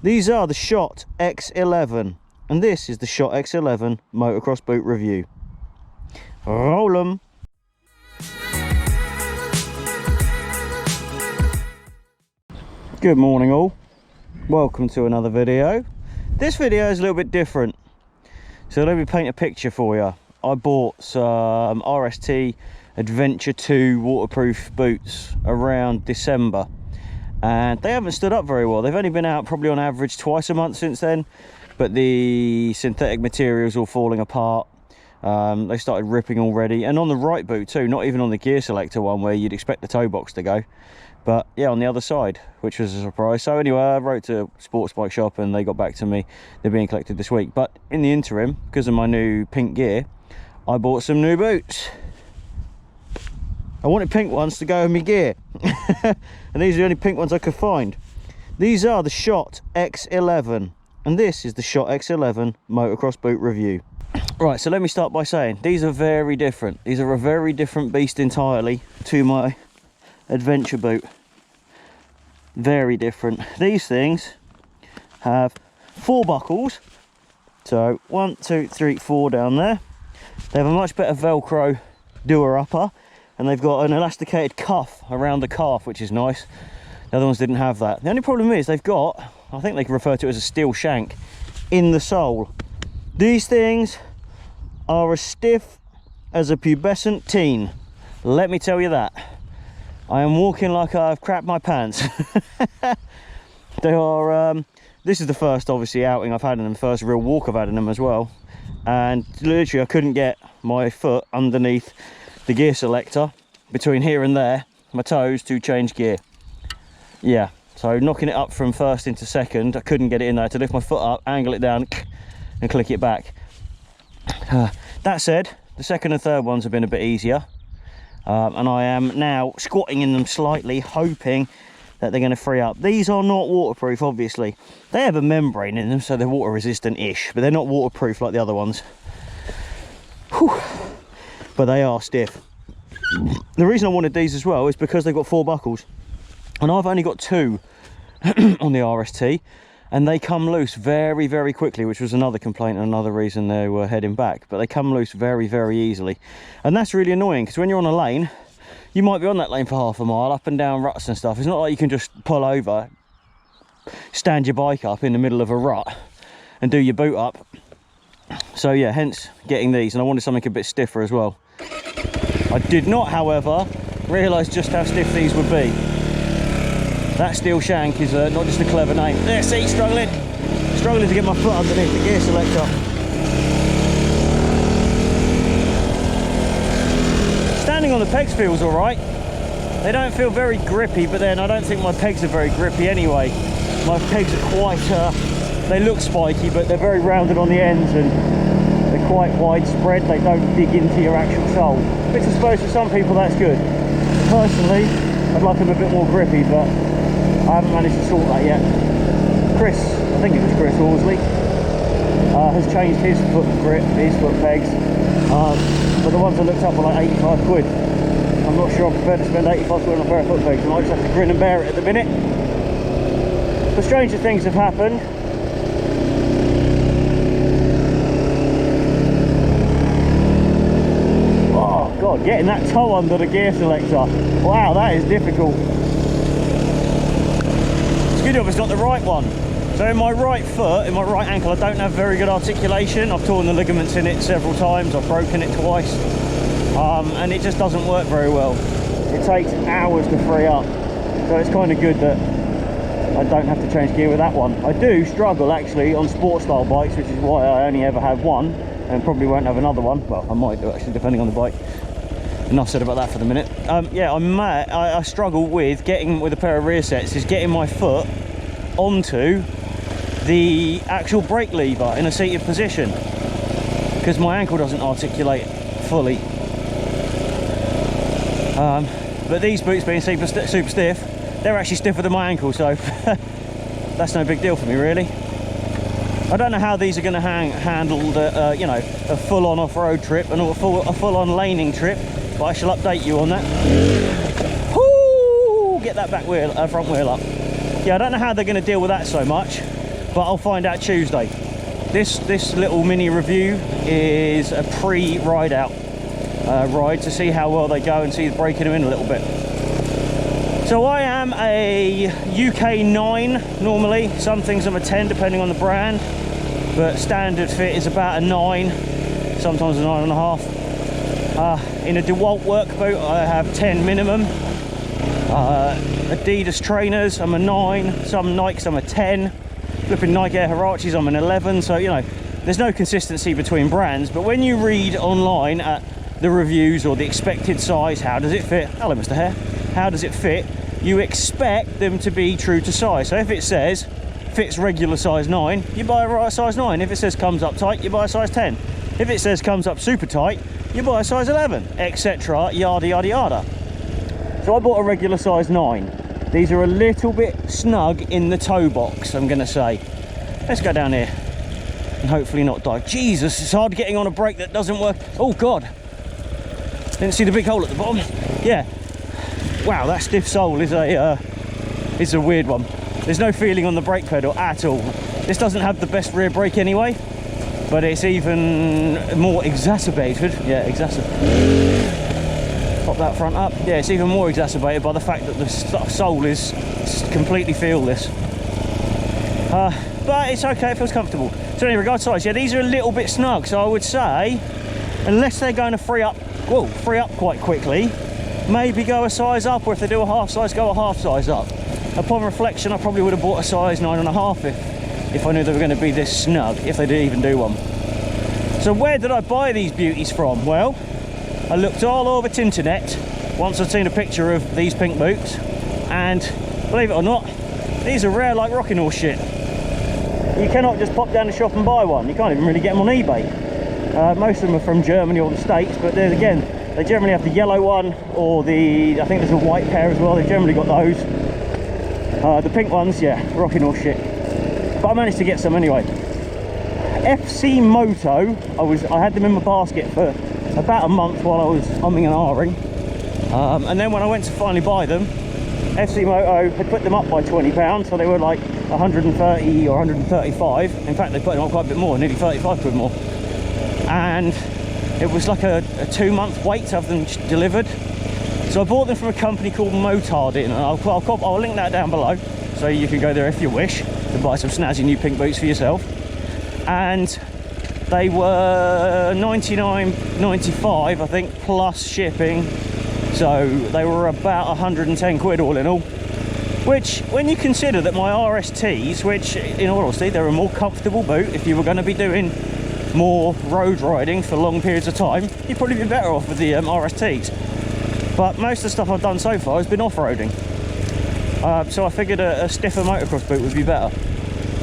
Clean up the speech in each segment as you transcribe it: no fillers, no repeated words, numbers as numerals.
These are the Shot X11, and this is the Shot X11 Motocross boot review. Roll 'em. Good morning all, welcome to another video. This video is a little bit different, so let me paint a picture for you. I bought some RST Adventure 2 waterproof boots around December, and they haven't stood up very well. They've only been out probably on average twice a month since then, but the synthetic materials all falling apart. They started ripping already, and on the right boot too, not even on the gear selector one where you'd expect the toe box to go, but yeah, on the other side, which was a surprise. So anyway, I wrote to Sports Bike Shop and they got back to me. They're being collected this week, but in the interim, because of my new pink gear, I bought some new boots. I wanted pink ones to go with my gear and these are the only pink ones I could find. These are the Shot X11, and this is the Shot X11 Motocross boot review. Right, so let me start by saying these are very different. These are a very different beast entirely to my adventure boot. Very different. These things have 4 buckles, so 1, 2, 3, 4 down there. They have a much better velcro doer upper, and they've got an elasticated cuff around the calf, which is nice. The other ones didn't have that. The only problem is they've got, I think they can refer to it as a steel shank in the sole. These things are as stiff as a pubescent teen, let me tell you that. I am walking like I've crapped my pants. They are, this is the first obviously outing I've had in them, first real walk I've had in them as well. And literally I couldn't get my foot underneath the gear selector between here and there, my toes, to change gear. Yeah, so knocking it up from first into second, I couldn't get it in there. To lift my foot up, angle it down and click it back. That said, the second and third ones have been a bit easier. And I am now squatting in them slightly, hoping that they're going to free up. These are not waterproof, obviously. They have a membrane in them, so they're water resistant-ish, but they're not waterproof like the other ones. Whew. But they are stiff. The reason I wanted these as well is because they've got 4 buckles, and I've only got 2 on the RST, and they come loose very, very quickly, which was another complaint and another reason they were heading back. But they come loose very, very easily, and that's really annoying, because when you're on a lane, you might be on that lane for half a mile, up and down ruts and stuff. It's not like you can just pull over, stand your bike up in the middle of a rut and do your boot up. So yeah, hence getting these, and I wanted something a bit stiffer as well. I did not, however, realise just how stiff these would be. That steel shank is not just a clever name. There, see, struggling to get my foot underneath the gear selector. Standing on the pegs feels all right. They don't feel very grippy, but then I don't think my pegs are very grippy anyway. My pegs are quite, they look spiky, but they're very rounded on the ends and they're quite widespread. They don't dig into your actual sole, which I suppose for some people that's good. Personally, I'd like them a bit more grippy, but I haven't managed to sort that yet. Chris, I think it was Chris Horsley, has changed his foot grip, his foot pegs, but the ones I looked up were like 85 quid. I'm not sure I'm prepared to spend 85 quid on a pair of foot pegs. I might just have to grin and bear it at the minute. But stranger things have happened. Oh God, getting that toe under the gear selector. Wow, that is difficult. Good job it's got the right one. So in my right foot, in my right ankle, I don't have very good articulation. I've torn the ligaments in it several times, I've broken it twice, and it just doesn't work very well. It takes hours to free up, so it's kind of good that I don't have to change gear with that one. I do struggle actually on sport style bikes, which is why I only ever have one, and probably won't have another one. Well, I might do actually, depending on the bike. Enough said about that for the minute. Yeah, I struggle with getting, with a pair of rear sets, is getting my foot onto the actual brake lever in a seated position, because my ankle doesn't articulate fully. But these boots being super stiff, they're actually stiffer than my ankle, so that's no big deal for me really. I don't know how these are going to handle the, you know, a full-on off-road trip and a full-on laning trip, but I shall update you on that. Woo! Get that back wheel, front wheel up. Yeah, I don't know how they're going to deal with that so much. but I'll find out Tuesday. This little mini review is a pre-ride out ride to see how well they go and see breaking them in a little bit. So I am a UK 9 normally. Some things I'm a 10 depending on the brand, but standard fit is about a 9, sometimes a 9.5. In a DeWalt work boot I have 10 minimum. Adidas trainers I'm a 9, some Nikes I'm a 10, flipping Nike Air Huaraches I'm an 11. So you know, there's no consistency between brands, but when you read online at the reviews or the expected size, how does it fit, hello Mr. Hare, how does it fit, you expect them to be true to size. So if it says fits regular size 9, you buy a size 9. If it says comes up tight, you buy a size 10. If it says comes up super tight, you buy a size 11, etc, yada yada yada. So I bought a regular size 9. These are a little bit snug in the toe box, I'm gonna say. Let's go down here and hopefully not die. Jesus, it's hard getting on a brake that doesn't work. Oh God, didn't see the big hole at the bottom. Yeah, wow, that stiff sole is a weird one. There's no feeling on the brake pedal at all. This doesn't have the best rear brake anyway, but it's even more exacerbated. Yeah, pop that front up. Yeah, it's even more exacerbated by the fact that the sole is completely feelless. But it's okay, it feels comfortable. So anyway, regard size, yeah, these are a little bit snug. So I would say, unless they're going to free up quite quickly, maybe go a size up, or if they do a half size, go a half size up. Upon reflection, I probably would have bought a size 9.5 if I knew they were going to be this snug, if they did even do one. So where did I buy these beauties from? Well, I looked all over Tinternet once I'd seen a picture of these pink boots, and believe it or not, these are rare like rocking horse shit. You cannot just pop down the shop and buy one. You can't even really get them on eBay. Most of them are from Germany or the States, but then again, they generally have the yellow one, or I think there's a white pair as well. They've generally got those. The pink ones, yeah, rocking horse shit. But I managed to get some anyway. FC Moto, I had them in my basket for about a month while I was umming and ahhing. And then when I went to finally buy them, FC Moto had put them up by £20, so they were like 130 or 135. In fact, they put them up quite a bit more, nearly 35 quid more. And it was like a 2-month wait to have them delivered. So I bought them from a company called Motardin, and I'll link that down below, so you can go there if you wish to buy some snazzy new pink boots for yourself. And they were $99.95, I think, plus shipping. So they were about 110 quid all in all. Which, when you consider that my RSTs, which in all honesty, they're a more comfortable boot, if you were going to be doing more road riding for long periods of time, you'd probably be better off with the RSTs. But most of the stuff I've done so far has been off-roading. So I figured a stiffer motocross boot would be better.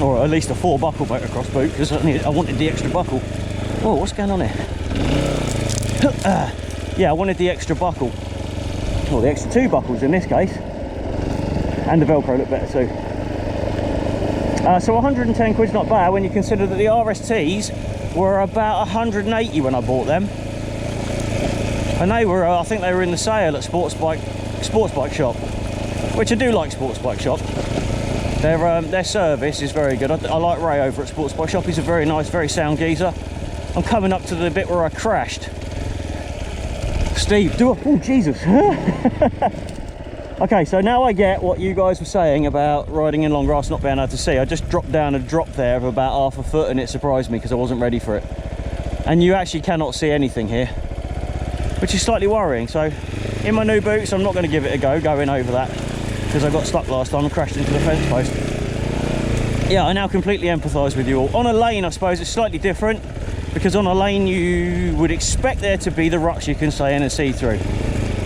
Or at least a 4-buckle motocross boot, because I wanted the extra buckle. Whoa, what's going on here? Yeah, I wanted the extra buckle. Well, the extra 2 buckles in this case. And the Velcro looked better too. So 110 quid's not bad when you consider that the RSTs were about 180 when I bought them. And they were, I think they were in the sale at Sports Bike Shop, which I do like Sports Bike Shop. Their service is very good. I like Ray over at Sports Bike Shop. He's a very nice, very sound geezer. I'm coming up to the bit where I crashed. Steve, oh Jesus. Okay, so now I get what you guys were saying about riding in long grass not being able to see. I just dropped down a drop there of about half a foot, and it surprised me because I wasn't ready for it. And you actually cannot see anything here, which is slightly worrying. So in my new boots, I'm not going to give it a go going over that, because I got stuck last time and crashed into the fence post. Yeah, I now completely empathise with you all. On a lane, I suppose it's slightly different, because on a lane you would expect there to be the ruts you can stay in and see through.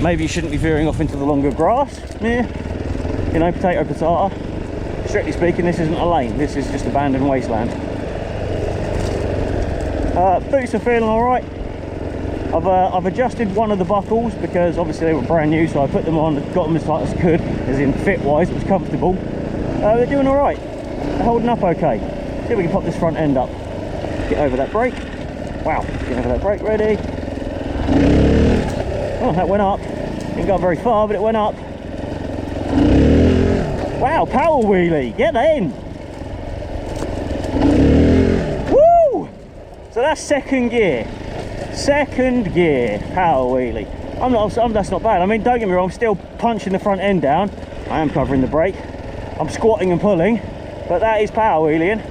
Maybe you shouldn't be veering off into the longer grass. Yeah, you know, potato, potato. Strictly speaking, this isn't a lane, this is just abandoned wasteland. Boots are feeling all right. I've adjusted one of the buckles because obviously they were brand new, so I put them on, got them as tight as I could, as in fit-wise, it was comfortable. They're doing all right. They're holding up okay. See if we can pop this front end up. Get over that brake. Wow, get over that brake, ready. Oh, that went up. Didn't go very far, but it went up. Wow, power wheelie, get in. so that's second gear power wheelie. That's not bad. I mean, don't get me wrong, I'm still punching the front end down. I am covering the brake. I'm squatting and pulling, but that is power wheeling.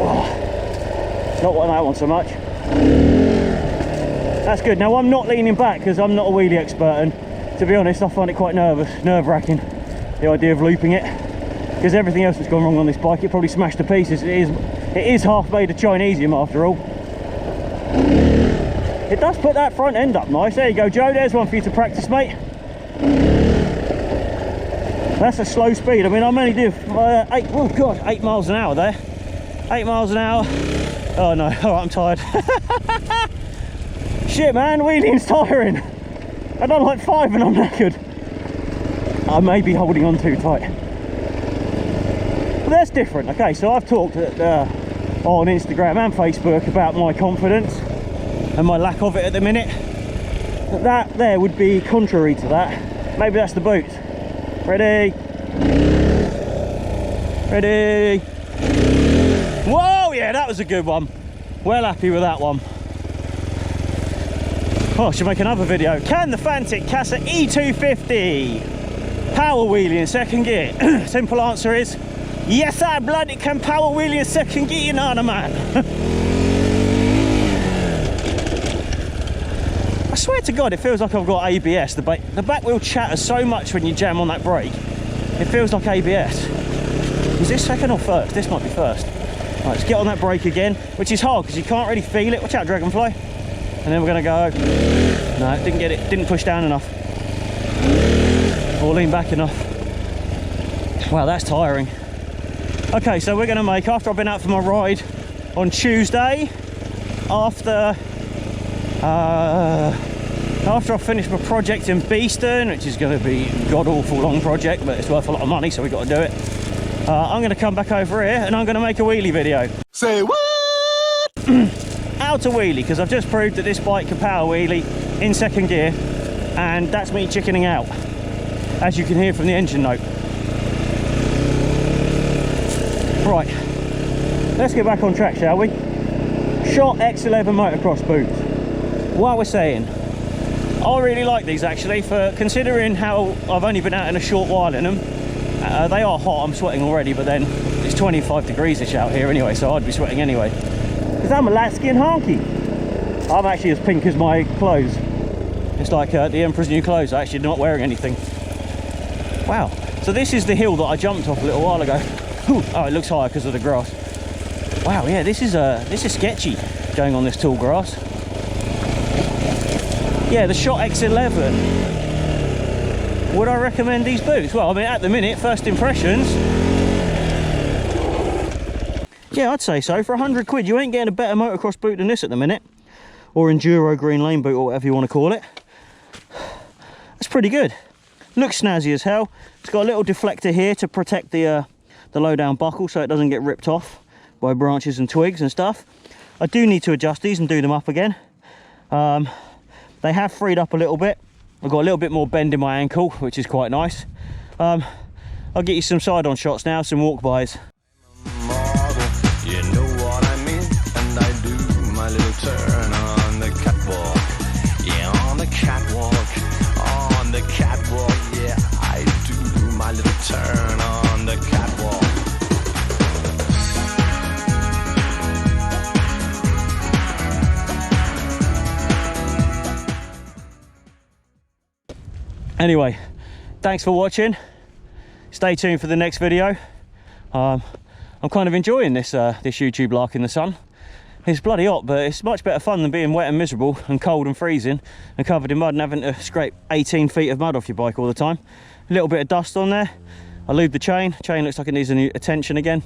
Oh, not what that one so much. That's good. Now I'm not leaning back because I'm not a wheelie expert, and to be honest, I find it quite nerve-wracking, the idea of looping it, because everything else that's gone wrong on this bike, it probably smashed to pieces. It is half made of Chinesium after all. It does put that front end up nice. There you go, Joe. There's one for you to practice, mate. That's a slow speed. I mean, I'm only doing 8 miles an hour there. 8 miles an hour. Oh no, all right, I'm tired. Shit, man, wheeling's tiring. I've done like 5 and I'm knackered. I may be holding on too tight. But that's different. Okay, so I've talked on Instagram and Facebook about my confidence and my lack of it at the minute. But that there would be contrary to that. Maybe that's the boots. Ready? Ready? Whoa, yeah, that was a good one. Well happy with that one. Oh, I should make another video. Can the Fantic Casa E250 power wheelie in second gear? Simple answer is yes, I bloody can power wheelie in second gear, you know, man. I swear to God, it feels like I've got ABS. The back wheel chatters so much when you jam on that brake. It feels like ABS. Is this second or first? This might be first. Right, let's get on that brake again, which is hard because you can't really feel it. Watch out, Dragonfly. And then we're going to go. No, didn't get it. Didn't push down enough. Or lean back enough. Wow, that's tiring. Okay, so we're going to make, after I've been out for my ride on Tuesday, after I've finished my project in Beeston, which is going to be a god-awful long project, but it's worth a lot of money, so we've got to do it. I'm going to come back over here and I'm going to make a wheelie video. Say what? How to wheelie, because I've just proved that this bike can power wheelie in second gear, and that's me chickening out, as you can hear from the engine note. Right, let's get back on track, shall we? Shot X11 Motocross boots. What we're saying, I really like these actually, for considering how I've only been out in a short while in them. They are hot, I'm sweating already, but then it's 25 degrees-ish out here anyway, so I'd be sweating anyway. Because I'm a light-skinned honky. I'm actually as pink as my clothes. It's like the Emperor's New Clothes. I'm actually not wearing anything. Wow. So this is the hill that I jumped off a little while ago. Oh, it looks higher because of the grass. Wow, yeah, this is sketchy going on this tall grass. Yeah, the Shot X11. Would I recommend these boots? Well, I mean, at the minute, first impressions. Yeah, I'd say so. For 100 quid, you ain't getting a better motocross boot than this at the minute. Or enduro green lane boot, or whatever you want to call it. That's pretty good. Looks snazzy as hell. It's got a little deflector here to protect the low down buckle so it doesn't get ripped off by branches and twigs and stuff. I do need to adjust these and do them up again. They have freed up a little bit. I've got a little bit more bend in my ankle, which is quite nice. I'll get you some side-on shots now, some walk-bys. You know what I mean? And I do my little turn on the catwalk. Yeah, on the catwalk. On the catwalk. Yeah, I do my little turn on the catwalk. Anyway, thanks for watching. Stay tuned for the next video. I'm kind of enjoying this this YouTube lark in the sun. It's bloody hot, but it's much better fun than being wet and miserable and cold and freezing and covered in mud and having to scrape 18 feet of mud off your bike all the time. A little bit of dust on there. I lubed the chain. Chain looks like it needs a new attention again.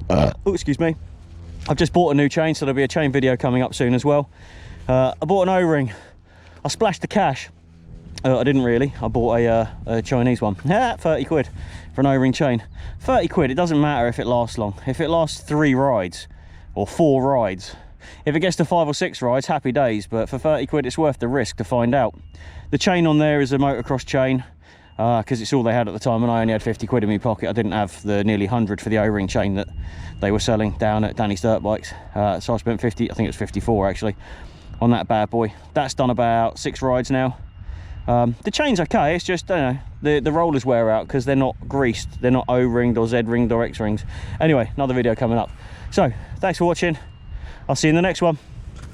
Oh, excuse me. I've just bought a new chain, so there'll be a chain video coming up soon as well. I bought an O-ring. I splashed the cash. I didn't really. I bought a Chinese one. 30 quid for an O-ring chain. 30 quid, it doesn't matter if it lasts long. If it lasts 3 rides or 4 rides, if it gets to 5 or 6 rides, happy days. But for 30 quid, it's worth the risk to find out. The chain on there is a motocross chain. because it's all they had at the time, and I only had 50 quid in my pocket. I didn't have the nearly 100 for the O-ring chain that they were selling down at Danny's Dirt Bikes. So I spent 50, I think it was 54 actually, on that bad boy. That's done about 6 rides now. The chain's okay, it's just, I don't know, the rollers wear out because they're not greased. They're not O-ringed or Z-ringed or X-ringed. Anyway, another video coming up. So, thanks for watching. I'll see you in the next one.